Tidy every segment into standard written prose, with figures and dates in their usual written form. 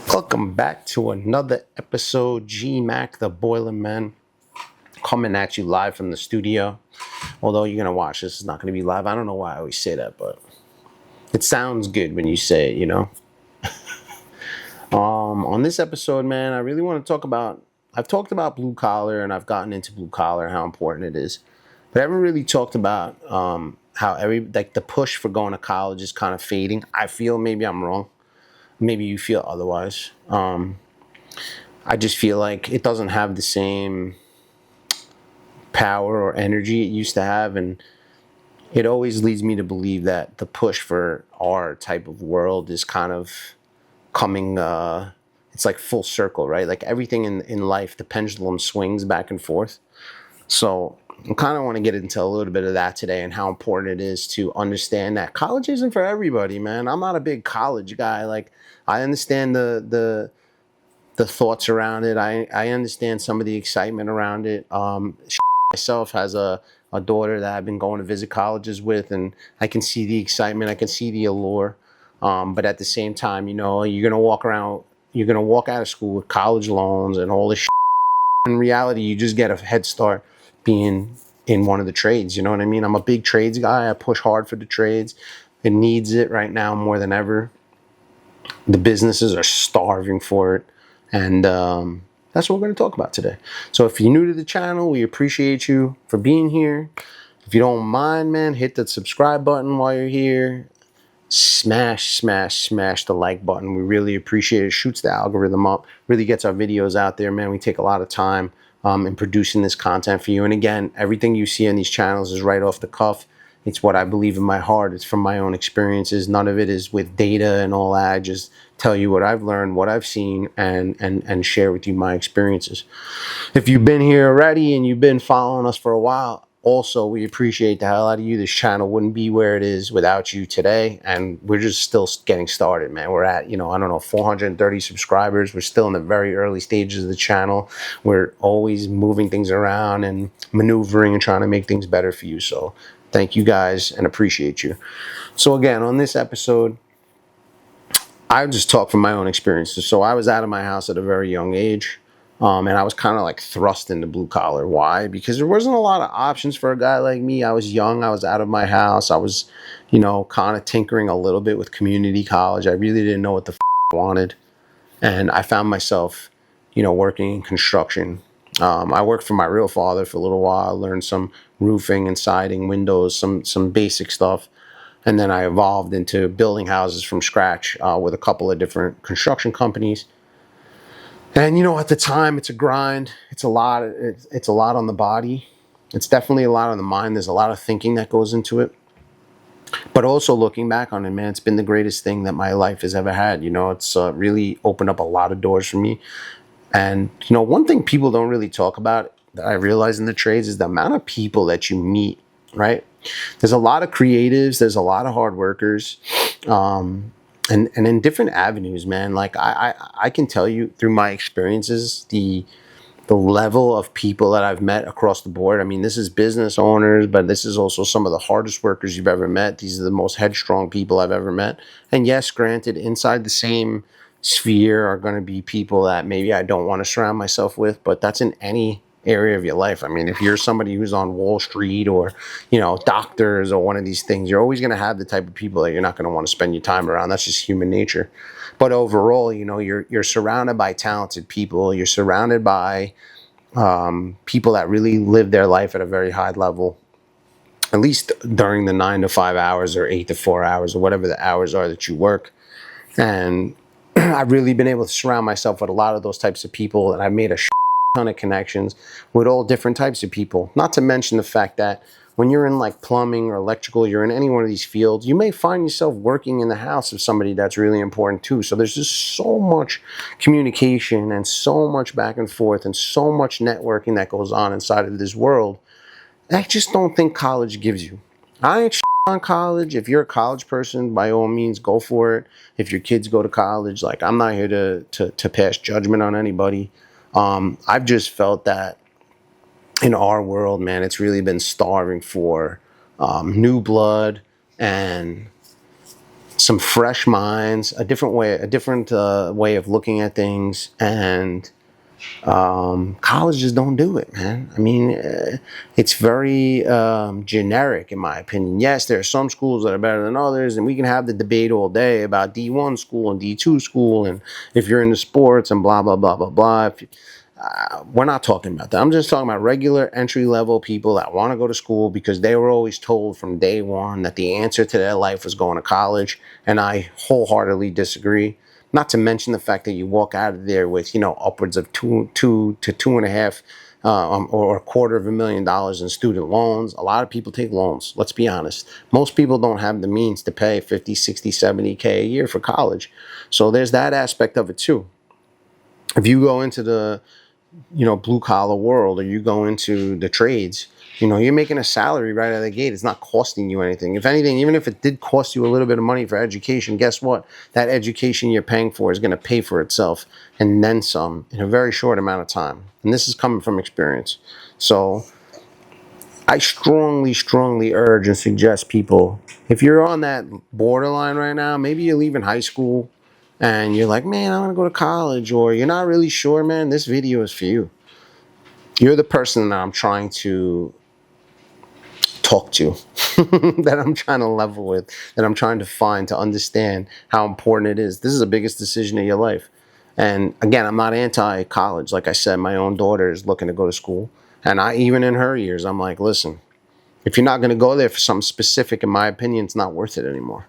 Welcome back to another episode. GMAK, the Boiler Men, coming at you live from the studio. Although you're gonna watch this, it's not gonna be live. I don't know why I always say that, but it sounds good when you say it, you know. On this episode, man, I really want to talk about. I've talked about blue collar, and I've gotten into blue collar, how important it is, but I haven't really talked about how the push for going to college is kind of fading. I feel maybe I'm wrong. Maybe you feel otherwise. I just feel like it doesn't have the same power or energy it used to have, and it always leads me to believe that the push for our type of world is kind of coming. It's like full circle, right? Like everything in life, the pendulum swings back and forth. So I kind of want to get into a little bit of that today and how important it is to understand that college isn't for everybody, man. I'm not a big college guy. Like I understand the thoughts around it. I understand some of the excitement around it. Myself has a daughter that I've been going to visit colleges with, and I can see the excitement. I can see the allure. But at the same time, you know, you're going to walk out of school with college loans and all this shit. In reality, you just get a head start being in one of the trades. You know what I mean? I'm a big trades guy. I push hard for the trades. It needs it right now more than ever. The businesses are starving for it. And that's what we're going to talk about today. So if you're new to the channel, we appreciate you for being here. If you don't mind, man, hit the subscribe button while you're here. Smash the like button. We really appreciate it. Shoots the algorithm up. Really gets our videos out there, man. We take a lot of time in producing this content for you. And again, everything you see on these channels is right off the cuff. It's what I believe in my heart. It's from my own experiences. None of it is with data and all that. I just tell you what I've learned, what I've seen, and share with you my experiences. If you've been here already and you've been following us for a while, also, we appreciate the hell out of you. This channel wouldn't be where it is without you today. And we're just still getting started, man. We're at, 430 subscribers. We're still in the very early stages of the channel. We're always moving things around and maneuvering and trying to make things better for you. So thank you guys and appreciate you. So again, on this episode, I just talk from my own experiences. So I was out of my house at a very young age. And I was kind of like thrust into blue collar. Why? Because there wasn't a lot of options for a guy like me. I was young. I was out of my house. I was, kind of tinkering a little bit with community college. I really didn't know what the I wanted. And I found myself, working in construction. I worked for my real father for a little while, learned some roofing and siding, windows, some basic stuff. And then I evolved into building houses from scratch with a couple of different construction companies. And at the time, it's a grind. It's a lot. It's a lot on the body. It's definitely a lot on the mind. There's a lot of thinking that goes into it. But also looking back on it, man, it's been the greatest thing that my life has ever had. It's really opened up a lot of doors for me. And one thing people don't really talk about that I realize in the trades is the amount of people that you meet. Right? There's a lot of creatives. There's a lot of hard workers. And in different avenues, man. Like I can tell you through my experiences, the level of people that I've met across the board. I mean, this is business owners, but this is also some of the hardest workers you've ever met. These are the most headstrong people I've ever met. And yes, granted, inside the same sphere are going to be people that maybe I don't want to surround myself with, but that's in any area of your life. I mean, if you're somebody who's on Wall Street or, doctors or one of these things, you're always going to have the type of people that you're not going to want to spend your time around. That's just human nature. But overall, you're surrounded by talented people. You're surrounded by people that really live their life at a very high level, at least during the 9 to 5 hours or 8 to 4 hours or whatever the hours are that you work. And I've really been able to surround myself with a lot of those types of people, and I've made a ton of connections with all different types of people. Not to mention the fact that when you're in like plumbing or electrical, you're in any one of these fields, you may find yourself working in the house of somebody that's really important too. So there's just so much communication and so much back and forth and so much networking that goes on inside of this world. I just don't think college gives you. I ain't on college. If you're a college person, by all means, go for it. If your kids go to college, like I'm not here to pass judgment on anybody. I've just felt that in our world, man, it's really been starving for new blood and some fresh minds, a different way of looking at things, and colleges don't do it, man. I mean, it's very generic, in my opinion. Yes, there are some schools that are better than others, and we can have the debate all day about D1 school and D2 school, and if you're into sports and blah, blah, blah, blah, blah. We're not talking about that. I'm just talking about regular entry level people that want to go to school because they were always told from day one that the answer to their life was going to college. And I wholeheartedly disagree. Not to mention the fact that you walk out of there with, upwards of two to two and a half, or $250,000 in student loans. A lot of people take loans. Let's be honest. Most people don't have the means to pay 50, 60, 70K a year for college. So there's that aspect of it too. If you go into the blue collar world, or you go into the trades, you're making a salary right out of the gate. It's not costing you anything. If anything, even if it did cost you a little bit of money for education, guess what? That education you're paying for is going to pay for itself and then some in a very short amount of time. And this is coming from experience. So I strongly, strongly urge and suggest people, if you're on that borderline right now, maybe you're leaving high school and you're like, man, I want to go to college, or you're not really sure, man, this video is for you. You're the person that I'm trying to talk to, that I'm trying to level with, that I'm trying to find to understand how important it is. This is the biggest decision of your life. And again, I'm not anti-college. Like I said, my own daughter is looking to go to school. And even in her years, I'm like, listen, if you're not going to go there for something specific, in my opinion, it's not worth it anymore.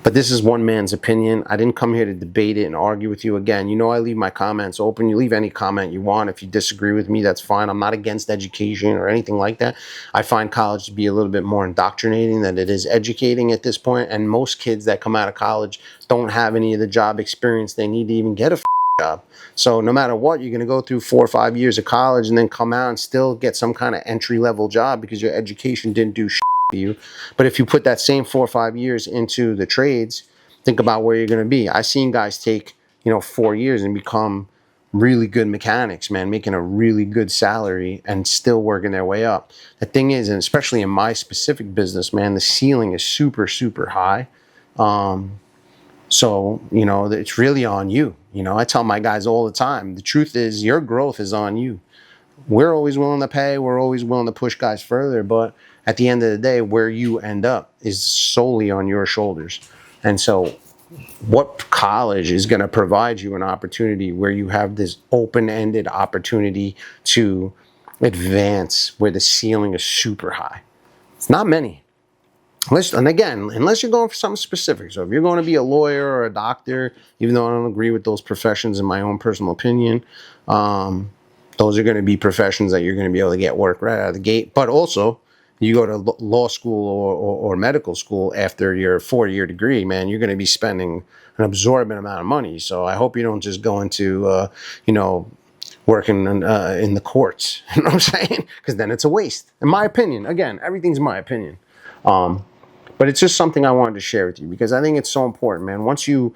But this is one man's opinion. I didn't come here to debate it and argue with you. Again, I leave my comments open. You leave any comment you want. If you disagree with me, that's fine. I'm not against education or anything like that. I find college to be a little bit more indoctrinating than it is educating at this point. And most kids that come out of college don't have any of the job experience they need to even get a job. So no matter what, you're going to go through 4 or 5 years of college and then come out and still get some kind of entry-level job because your education didn't do for you. But if you put that same 4 or 5 years into the trades, think about where you're going to be. I've seen guys take 4 years and become really good mechanics, man, making a really good salary and still working their way up. The thing is, and especially in my specific business, man, the ceiling is super, super high. So, it's really on you. I tell my guys all the time, the truth is your growth is on you. We're always willing to pay. We're always willing to push guys further. But at the end of the day, where you end up is solely on your shoulders. And so what college is going to provide you an opportunity where you have this open-ended opportunity to advance where the ceiling is super high? It's not many. Unless you're going for something specific. So if you're going to be a lawyer or a doctor, even though I don't agree with those professions in my own personal opinion, those are going to be professions that you're going to be able to get work right out of the gate. But also, you go to law school or medical school after your 4-year degree, man, you're going to be spending an absorbent amount of money. So I hope you don't just go into, working in the courts. You know what I'm saying? Because then it's a waste. In my opinion. Again, everything's my opinion. But it's just something I wanted to share with you because I think it's so important, man. Once you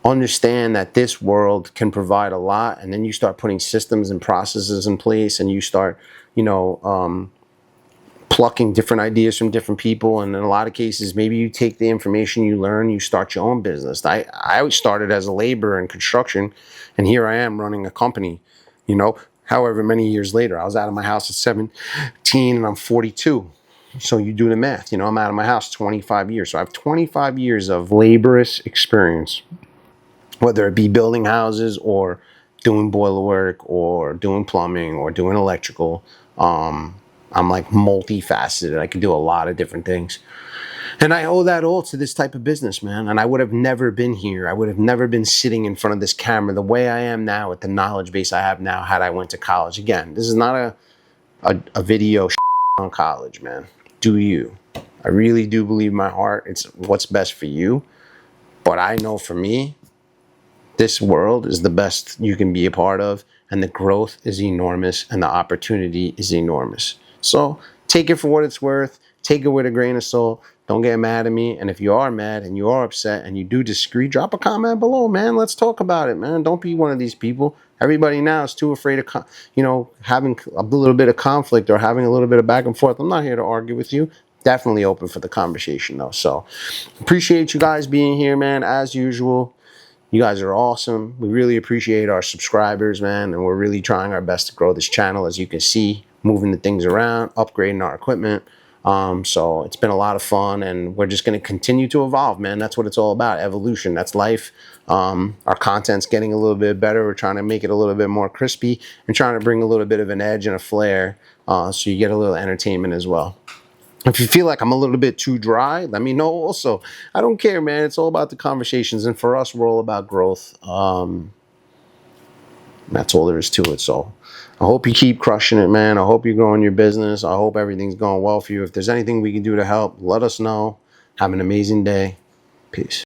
understand that this world can provide a lot, and then you start putting systems and processes in place, and you start, plucking different ideas from different people, and in a lot of cases, maybe you take the information you learn, you start your own business. I started as a laborer in construction, and here I am running a company, however many years later. I was out of my house at 17 and I'm 42. So you do the math. I'm out of my house 25 years. So I have 25 years of laborious experience, whether it be building houses or doing boiler work or doing plumbing or doing electrical. I'm like multifaceted. I can do a lot of different things. And I owe that all to this type of business, man. And I would have never been here. I would have never been sitting in front of this camera the way I am now with the knowledge base I have now had I went to college. Again, this is not a video on college, man. Do you? I really do believe in my heart it's what's best for you. But I know for me, this world is the best you can be a part of, and the growth is enormous, and the opportunity is enormous. So take it for what it's worth. Take it with a grain of salt. Don't get mad at me. And if you are mad and you are upset and you do disagree, drop a comment below, man. Let's talk about it, man. Don't be one of these people. Everybody now is too afraid of, having a little bit of conflict or having a little bit of back and forth. I'm not here to argue with you. definitely open for the conversation though. So appreciate you guys being here, man, as usual. You guys are awesome. We really appreciate our subscribers, man, and we're really trying our best to grow this channel, as you can see, moving the things around, upgrading our equipment. So it's been a lot of fun, and we're just going to continue to evolve, man. That's what it's all about, evolution. That's life. Our content's getting a little bit better. We're trying to make it a little bit more crispy and trying to bring a little bit of an edge and a flair, so you get a little entertainment as well. If you feel like I'm a little bit too dry, let me know also. I don't care, man. It's all about the conversations. And for us, we're all about growth. That's all there is to it. So I hope you keep crushing it, man. I hope you're growing your business. I hope everything's going well for you. If there's anything we can do to help, let us know. Have an amazing day. Peace.